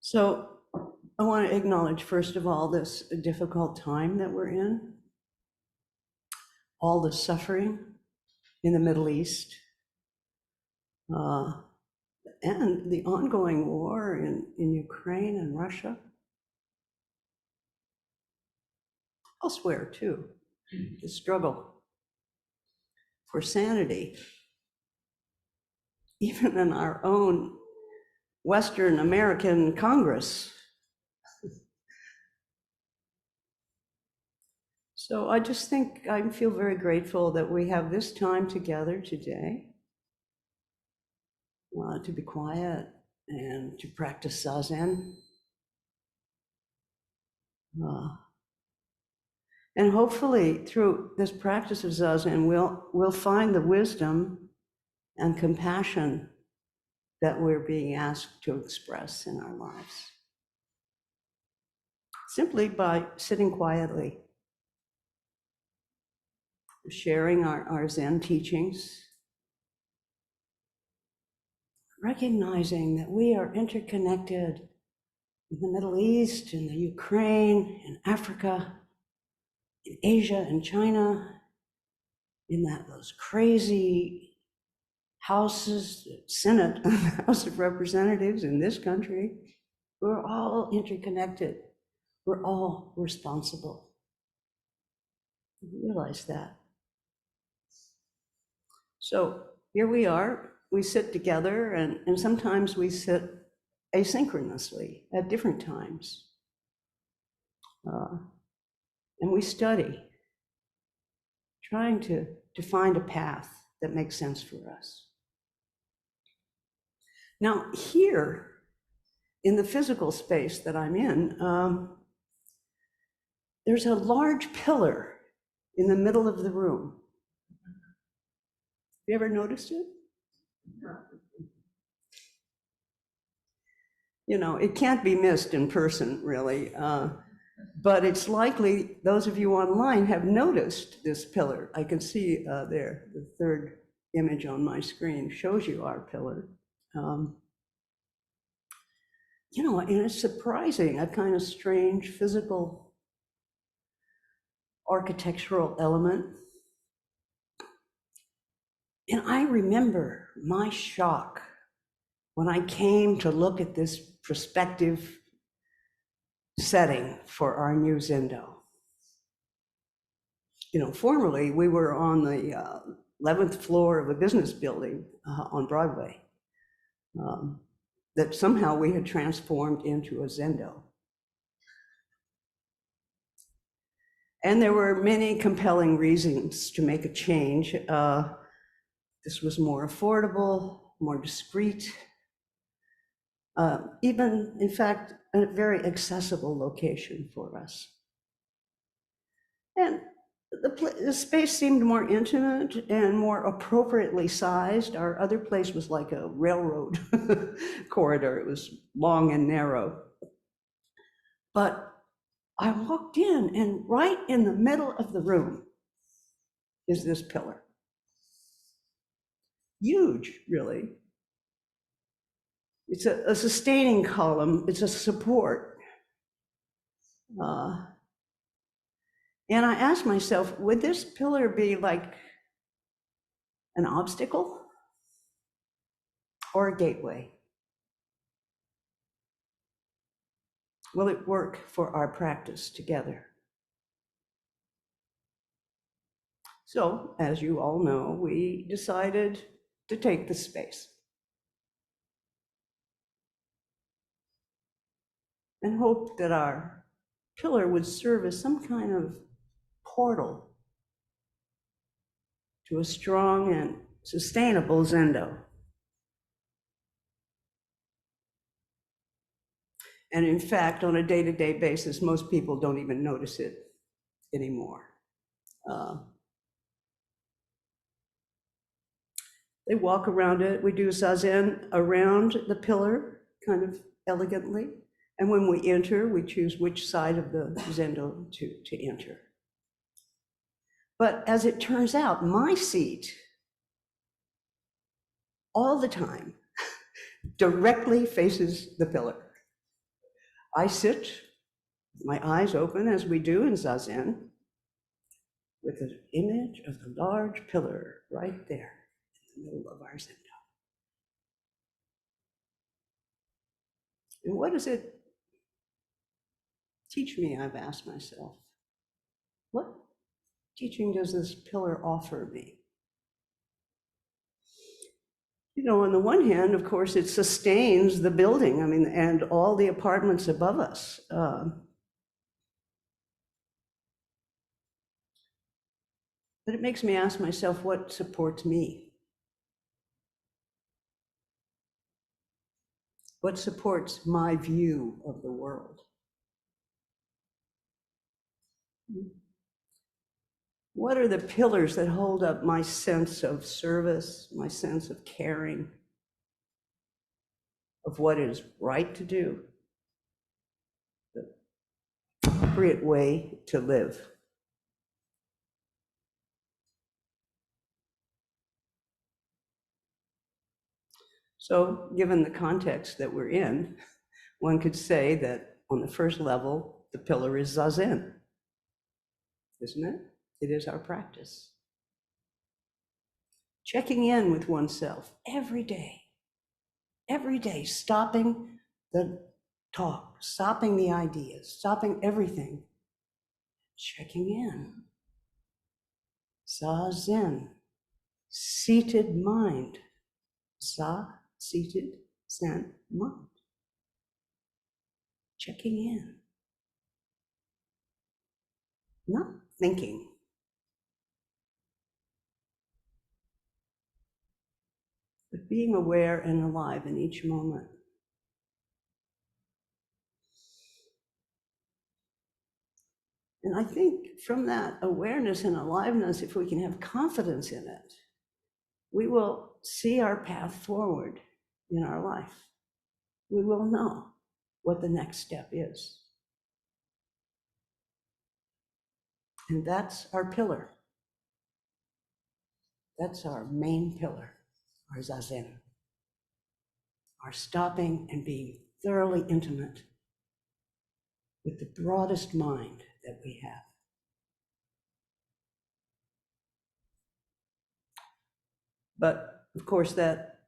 So I want to acknowledge, first of all, this difficult time that we're in, all the suffering in the Middle East, and the ongoing war in Ukraine and Russia, elsewhere too, the struggle for sanity, even in our own Western American Congress. So I just think I feel very grateful that we have this time together today to be quiet and to practice zazen. And hopefully through this practice of zazen, we'll find the wisdom and compassion that we're being asked to express in our lives. Simply by sitting quietly, sharing our Zen teachings, recognizing that we are interconnected in the Middle East, in the Ukraine, in Africa, in Asia and China, in those crazy houses, the Senate, the House of Representatives in this country. We're all interconnected. We're all responsible. Realize that. So here we are, we sit together, and sometimes we sit asynchronously at different times. And we study, trying to find a path that makes sense for us. Now, here in the physical space that I'm in, there's a large pillar in the middle of the room. You ever noticed it? You know, it can't be missed in person, really. But it's likely those of you online have noticed this pillar. I can see there, the third image on my screen shows you our pillar. You know, and it's surprising, a kind of strange physical architectural element. And I remember my shock when I came to look at this prospective setting for our new Zendo. You know, formerly we were on the 11th floor of a business building on Broadway that somehow we had transformed into a Zendo. And there were many compelling reasons to make a change. This was more affordable, more discreet, even, in fact, a very accessible location for us. And the space seemed more intimate and more appropriately sized. Our other place was like a railroad corridor. It was long and narrow. But I walked in, and right in the middle of the room is this pillar. Huge, really. It's a sustaining column. It's a support. And I asked myself, would this pillar be like an obstacle or a gateway? Will it work for our practice together? So, as you all know, we decided to take the space and hope that our pillar would serve as some kind of portal to a strong and sustainable Zendo. And in fact, on a day-to-day basis, most people don't even notice it anymore. They walk around it. We do zazen around the pillar, kind of elegantly. And when we enter, we choose which side of the Zendo to enter. But as it turns out, my seat, all the time, directly faces the pillar. I sit with my eyes open, as we do in zazen, with an image of the large pillar right there in the middle of our zendo. And what does it teach me, I've asked myself? What teaching does this pillar offer me? You know, on the one hand, of course, it sustains the building, I mean, and all the apartments above us. But it makes me ask myself, what supports me? What supports my view of the world? What are the pillars that hold up my sense of service, my sense of caring, of what is right to do, the appropriate way to live? So, given the context that we're in, one could say that on the first level, the pillar is zazen, isn't it? It is our practice. Checking in with oneself every day, stopping the talk, stopping the ideas, stopping everything, checking in. Zazen, seated mind. Za, seated, zen, mind. Checking in. Not thinking. But being aware and alive in each moment. And I think from that awareness and aliveness, if we can have confidence in it, we will see our path forward in our life. We will know what the next step is. And that's our pillar. That's our main pillar, our zazen. Our stopping and being thoroughly intimate with the broadest mind that we have. But of course, that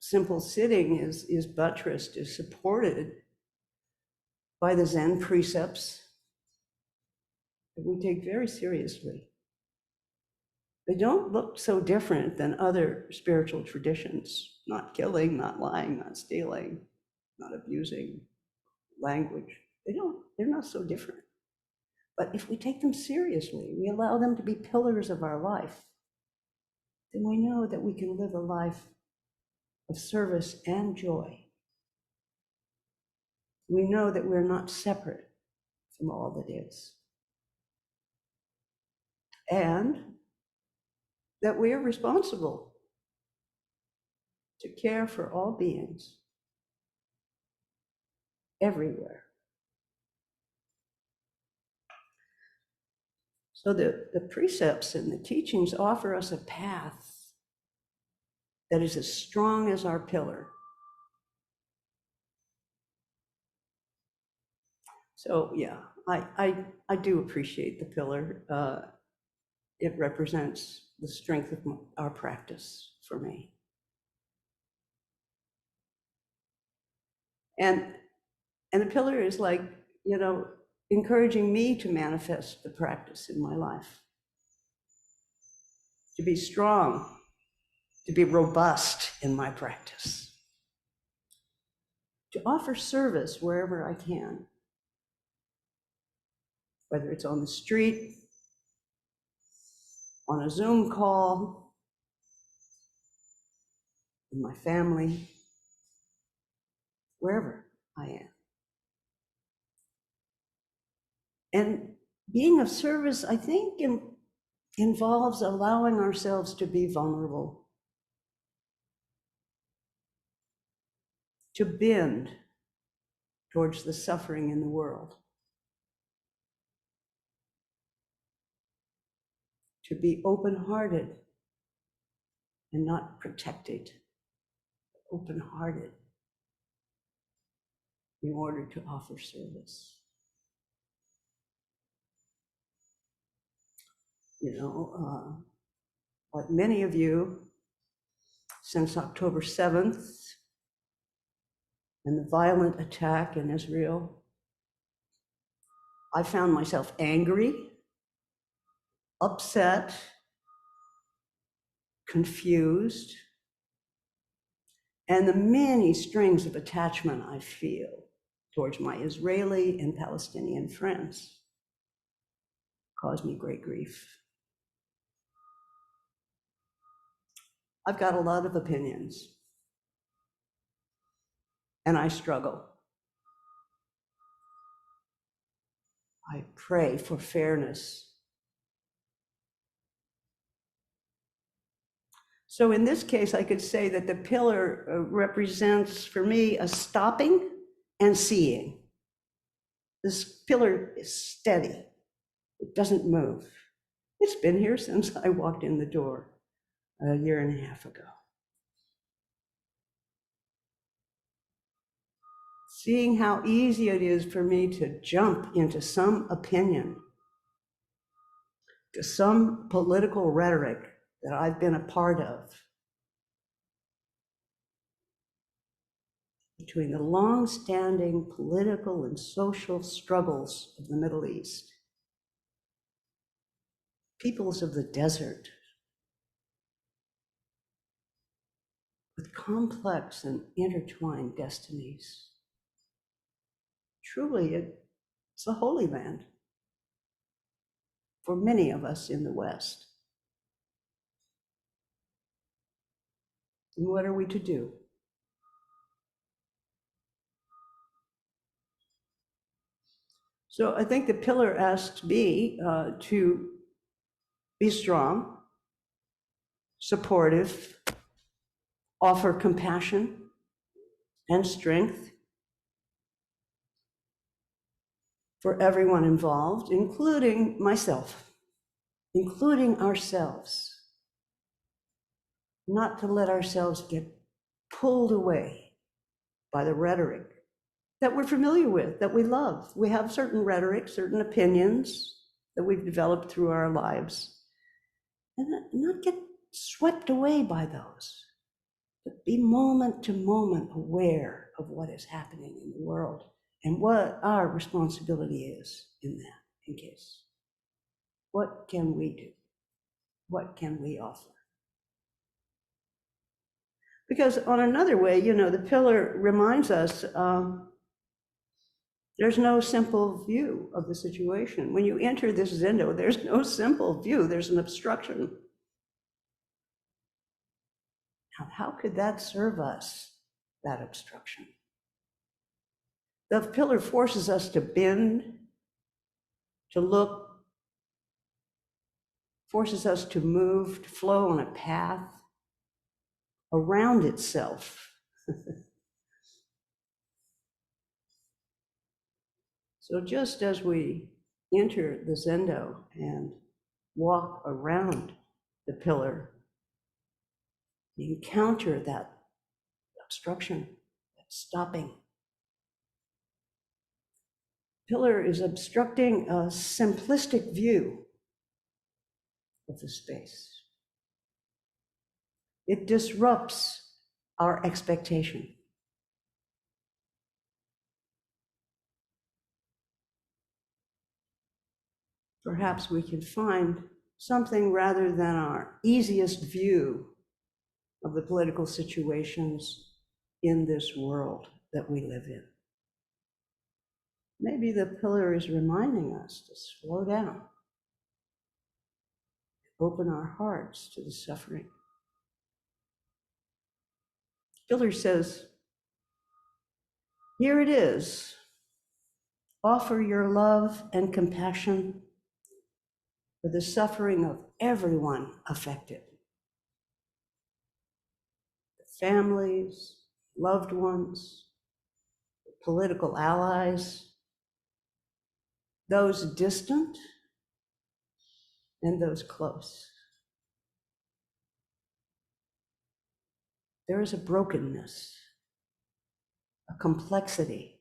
simple sitting is buttressed, is supported by the Zen precepts that we take very seriously. They don't look so different than other spiritual traditions, not killing, not lying, not stealing, not abusing language. They're not so different. But if we take them seriously, we allow them to be pillars of our life, then we know that we can live a life of service and joy. We know that we're not separate from all that is. And that we are responsible to care for all beings everywhere. So the precepts and the teachings offer us a path that is as strong as our pillar. So yeah, I do appreciate the pillar. It represents the strength of our practice for me. And the pillar is like, you know, encouraging me to manifest the practice in my life, to be strong, to be robust in my practice, to offer service wherever I can, whether it's on the street, on a Zoom call, in my family, wherever I am. And being of service, I think, involves allowing ourselves to be vulnerable, to bend towards the suffering in the world, to be open-hearted and not protected, open-hearted. in order to offer service. Like many of you, since October 7th and the violent attack in Israel, I found myself angry, upset, confused, and the many strings of attachment I feel towards my Israeli and Palestinian friends cause me great grief. I've got a lot of opinions, and I struggle. I pray for fairness. So in this case, I could say that the pillar represents, for me, a stopping and seeing. This pillar is steady. It doesn't move. It's been here since I walked in the door a year and a half ago. Seeing how easy it is for me to jump into some opinion, to some political rhetoric that I've been a part of, between the long-standing political and social struggles of the Middle East, peoples of the desert, with complex and intertwined destinies. Truly, it's a holy land for many of us in the West. And what are we to do? So I think the pillar asks me to be strong, supportive, offer compassion and strength for everyone involved, including myself, including ourselves. Not to let ourselves get pulled away by the rhetoric that we're familiar with, that we love. We have certain rhetoric, certain opinions that we've developed through our lives, and not get swept away by those, but be moment to moment aware of what is happening in the world and what our responsibility is in that, in case. What can we do? What can we offer? Because on another way, the pillar reminds us there's no simple view of the situation. When you enter this Zendo, there's no simple view, there's an obstruction. Now, how could that serve us, that obstruction? The pillar forces us to bend, to look, forces us to move, to flow on a path around itself. So just as we enter the Zendo and walk around the pillar, we encounter that obstruction, that stopping. Pillar is obstructing a simplistic view of the space. It disrupts our expectation. Perhaps we can find something rather than our easiest view of the political situations in this world that we live in. Maybe the pillar is reminding us to slow down, open our hearts to the suffering. Pillar says, here it is. Offer your love and compassion for the suffering of everyone affected. The families, loved ones, political allies, those distant and those close. There is a brokenness, a complexity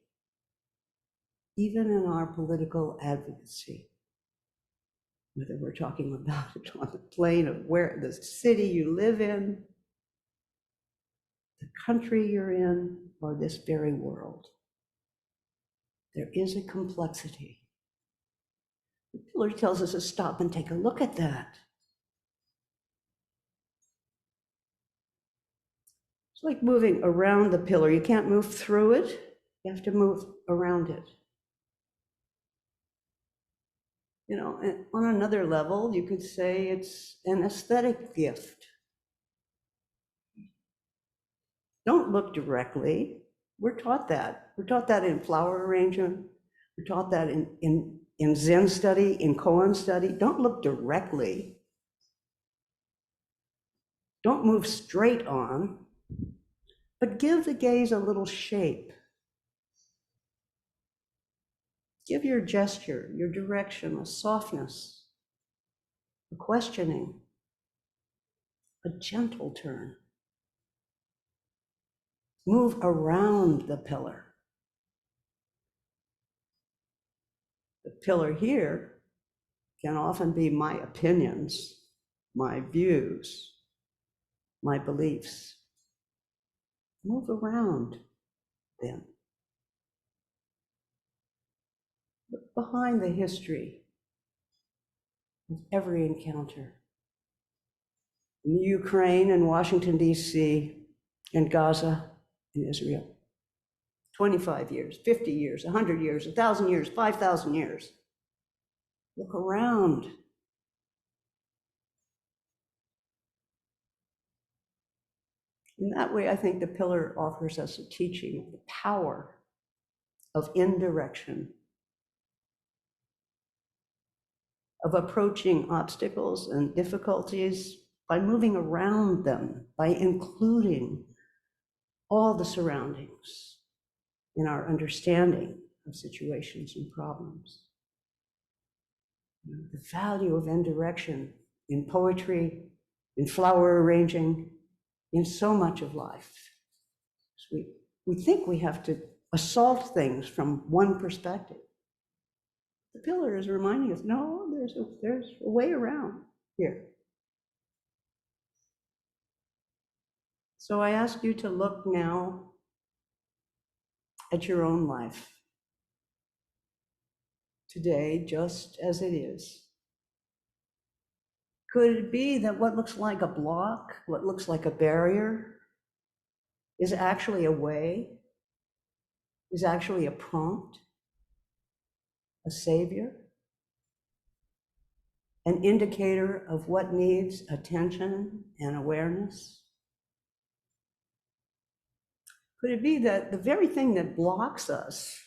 even in our political advocacy, whether we're talking about it on the plane of where the city you live in, the country you're in, or this very world. There is a complexity. The pillar tells us to stop and take a look at that. It's like moving around the pillar. You can't move through it, you have to move around it. You know, and on another level, you could say it's an aesthetic gift. Don't look directly. We're taught that. We're taught that in flower arrangement. We're taught that in Zen study, in koan study. Don't look directly. Don't move straight on, but give the gaze a little shape. Give your gesture, your direction, a softness, a questioning, a gentle turn. Move around the pillar. The pillar here can often be my opinions, my views, my beliefs. Move around them. Look behind the history of every encounter. In the Ukraine and Washington, D.C., and Gaza, in Israel. 25 years, 50 years, 100 years, 1,000 years, 5,000 years. Look around. In that way, I think the pillar offers us a teaching of the power of indirection, of approaching obstacles and difficulties by moving around them, by including all the surroundings in our understanding of situations and problems. The value of indirection in poetry, in flower arranging, in so much of life. We think we have to assault things from one perspective. The pillar is reminding us, no, there's a way around here. So I ask you to look now at your own life today, just as it is. Could it be that what looks like a block, what looks like a barrier, is actually a way, is actually a prompt, a savior, an indicator of what needs attention and awareness? Could it be that the very thing that blocks us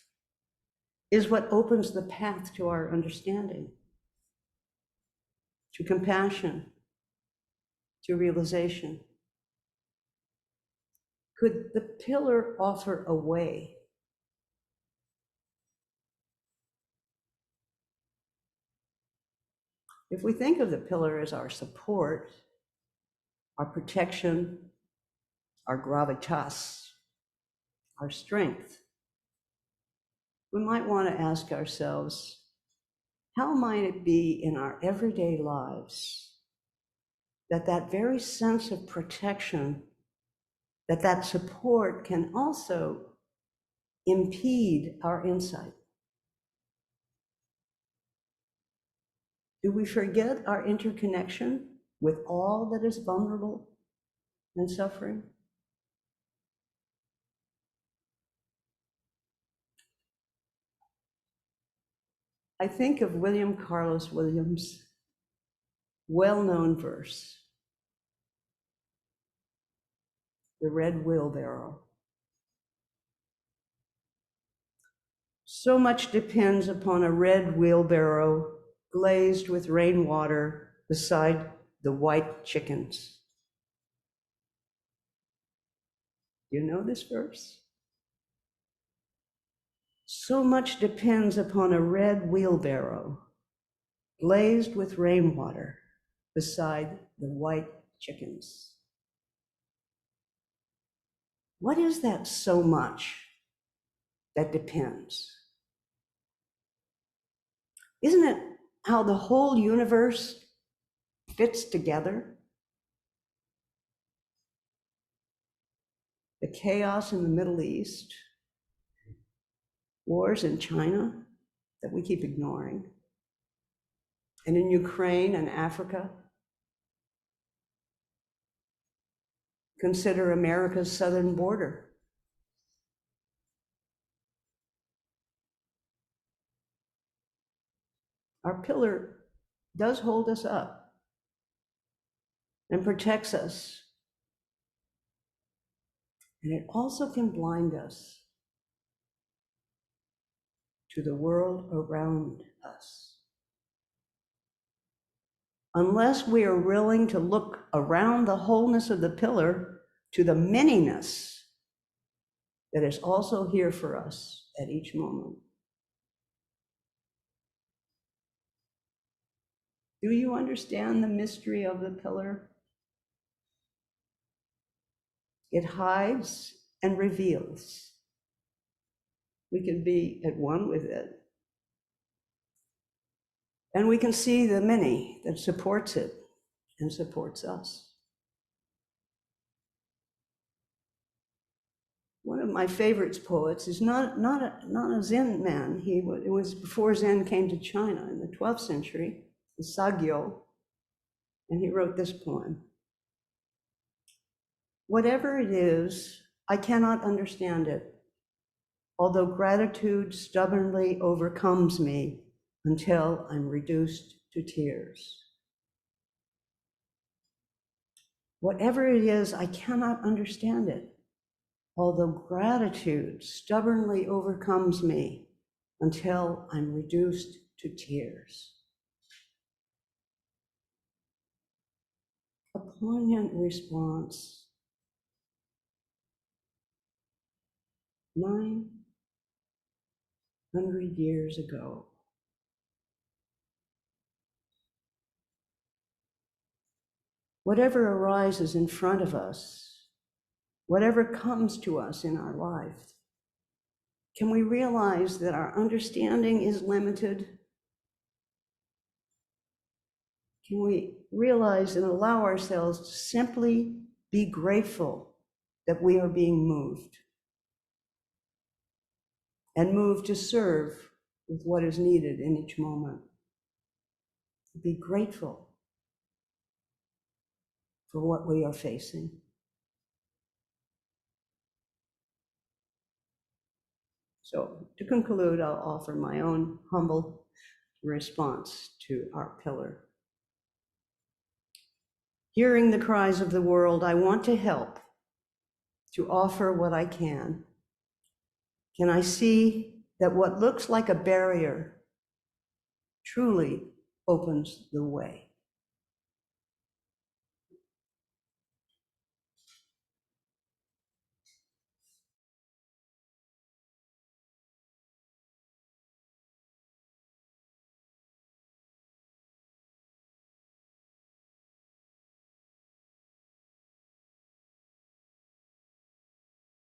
is what opens the path to our understanding, to compassion, to realization? Could the pillar offer a way? If we think of the pillar as our support, our protection, our gravitas, our strength, we might want to ask ourselves, how might it be in our everyday lives that that very sense of protection, that support can also impede our insight? Do we forget our interconnection with all that is vulnerable and suffering? I think of William Carlos Williams' well-known verse, the red wheelbarrow. So much depends upon a red wheelbarrow glazed with rainwater beside the white chickens. You know this verse? So much depends upon a red wheelbarrow glazed with rainwater beside the white chickens. What is that so much that depends? Isn't it how the whole universe fits together? The chaos in the Middle East, wars in China that we keep ignoring, and in Ukraine and Africa. Consider America's southern border. Our pillar does hold us up and protects us. And it also can blind us to the world around us. Unless we are willing to look around the wholeness of the pillar to the manyness that is also here for us at each moment. Do you understand the mystery of the pillar? It hides and reveals. We can be at one with it. And we can see the many that supports it and supports us. One of my favorite poets is not a Zen man. It was before Zen came to China in the 12th century, the Sagyo, and he wrote this poem. Whatever it is, I cannot understand it, although gratitude stubbornly overcomes me until I'm reduced to tears. Whatever it is, I cannot understand it, although gratitude stubbornly overcomes me until I'm reduced to tears. A poignant response. 900 years ago. Whatever arises in front of us, whatever comes to us in our life, can we realize that our understanding is limited? Can we realize and allow ourselves to simply be grateful that we are being moved and moved to serve with what is needed in each moment? Be grateful for what we are facing. So to conclude, I'll offer my own humble response to our pillar. Hearing the cries of the world, I want to help, to offer what I can. Can I see that what looks like a barrier truly opens the way?